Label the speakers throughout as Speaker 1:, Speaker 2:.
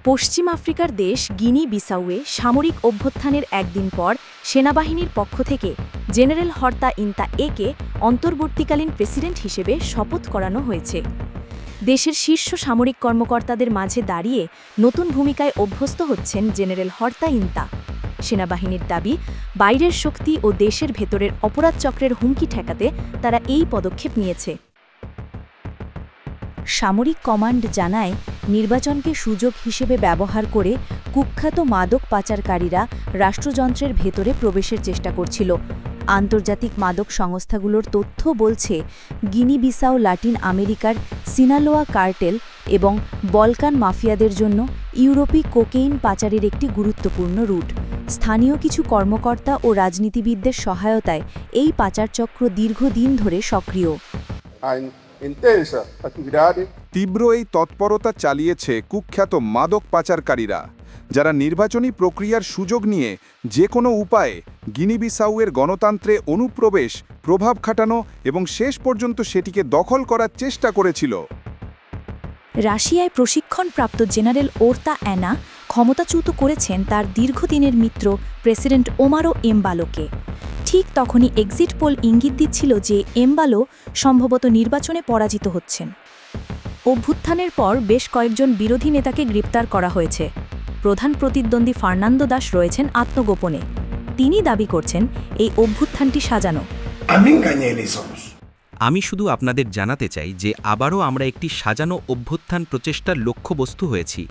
Speaker 1: পশ্চিম আফ্রিকার দেশ গিনি বিসাউয়ে সামরিক অভ্যুত্থানের একদিন পর সেনাবাহিনীর পক্ষ থেকে জেনারেল হর্তা ইন্তা একে অন্তর্বর্তীকালীন প্রেসিডেন্ট হিসেবে শপথ করানো হয়েছে। দেশের শীর্ষ সামরিক কর্মকর্তাদের মাঝে দাঁড়িয়ে নতুন ভূমিকায় অভ্যস্ত হচ্ছেন জেনারেল হর্তা ইন্তা। সেনাবাহিনীর দাবি, বাইরের শক্তি ও দেশের ভেতরের অপরাধ চক্রের হুমকি ঠেকাতে তারা এই পদক্ষেপ নিয়েছে। সামরিক কমান্ড জানায়, নির্বাচনকে সুযোগ হিসেবে ব্যবহার করে কুখ্যাত মাদক পাচারকারীরা রাষ্ট্রযন্ত্রের ভেতরে প্রবেশের চেষ্টা করছিল। আন্তর্জাতিক মাদক সংস্থাগুলোর তথ্য বলছে, গিনি বিসাও লাতিন আমেরিকার সিনালোয়া কার্টেল এবং বলকান মাফিয়াদের জন্য ইউরোপী কোকেইন পাচারের একটি গুরুত্বপূর্ণ রুট। স্থানীয় কিছু কর্মকর্তা ও রাজনীতিবিদদের সহায়তায় এই পাচারচক্র দীর্ঘদিন ধরে সক্রিয়।
Speaker 2: তীব্র এই তৎপরতা চালিয়েছে কুখ্যাত মাদক পাচারকারীরা, যারা নির্বাচনী প্রক্রিয়ার সুযোগ নিয়ে যে কোনো উপায়ে গিনি-বিসাউয়ের গণতন্ত্রে অনুপ্রবেশ, প্রভাব খাটানো এবং শেষ পর্যন্ত সেটিকে দখল করার চেষ্টা করেছিল।
Speaker 1: রাশিয়ায় প্রশিক্ষণপ্রাপ্ত জেনারেল ওর্তা অ্যানা ক্ষমতাচ্যুত করেছেন তার দীর্ঘদিনের মিত্র প্রেসিডেন্ট ওমারো এমবালোকে। ঠিক তখনই এক্সিট পোল ইঙ্গিত দিচ্ছিল যে এমবালো সম্ভবত নির্বাচনে পরাজিত হচ্ছেন। অভ্যুত্থানের পর বেশ কয়েকজন বিরোধী নেতাকে গ্রেপ্তার করা হয়েছে। প্রধান প্রতিদ্বন্দ্বী ফার্নান্দো দাস রয়েছেন আত্মগোপনে। তিনি দাবি করছেন এই অভ্যুত্থানটি সাজানো।
Speaker 3: আমি শুধু আপনাদের জানাতে চাই যে আবারও আমরা একটি সাজানো অভ্যুত্থান প্রচেষ্টার লক্ষ্যবস্তু হয়েছি।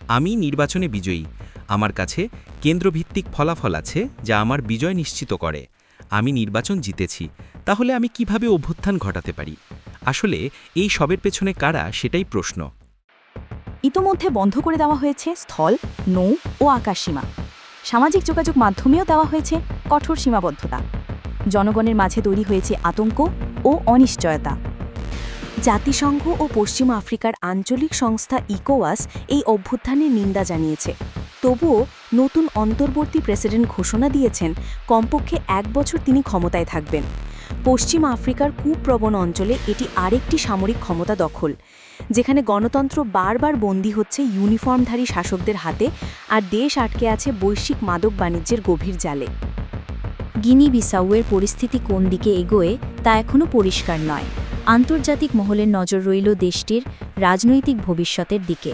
Speaker 3: আমি নির্বাচনে বিজয়ী। আমার কাছে কেন্দ্রভিত্তিক ফলাফল আছে যা আমার বিজয় নিশ্চিত করে। আমি নির্বাচন জিতেছি, তাহলে আমি কিভাবে অভ্যুত্থান ঘটাতে পারি? আসলে এই সবের পেছনে কারা, সেটাই প্রশ্ন।
Speaker 1: ইতোমধ্যে বন্ধ করে দেওয়া হয়েছে স্থল, নৌ ও আকাশসীমা। সামাজিক যোগাযোগ মাধ্যমেও দেওয়া হয়েছে কঠোর সীমাবদ্ধতা। জনগণের মাঝে তৈরি হয়েছে আতঙ্ক ও অনিশ্চয়তা। জাতিসংঘ ও পশ্চিম আফ্রিকার আঞ্চলিক সংস্থা ইকোওয়াস এই অভ্যুত্থানের নিন্দা জানিয়েছে। তবুও নতুন অন্তর্বর্তী প্রেসিডেন্ট ঘোষণা দিয়েছেন কমপক্ষে 1 বছর তিনি ক্ষমতায় থাকবেন। পশ্চিম আফ্রিকার কুপ্রবণ অঞ্চলে এটি আরেকটি সামরিক ক্ষমতা দখল, যেখানে গণতন্ত্র বারবার বন্দী হচ্ছে ইউনিফর্মধারী শাসকদের হাতে, আর দেশ আটকে আছে বৈশ্বিক মাদক বাণিজ্যের গভীর জালে। গিনি বিসাউয়ের পরিস্থিতি কোন দিকে এগোয় তা এখনও পরিষ্কার নয়। আন্তর্জাতিক মহলের নজর রইল দেশটির রাজনৈতিক ভবিষ্যতের দিকে।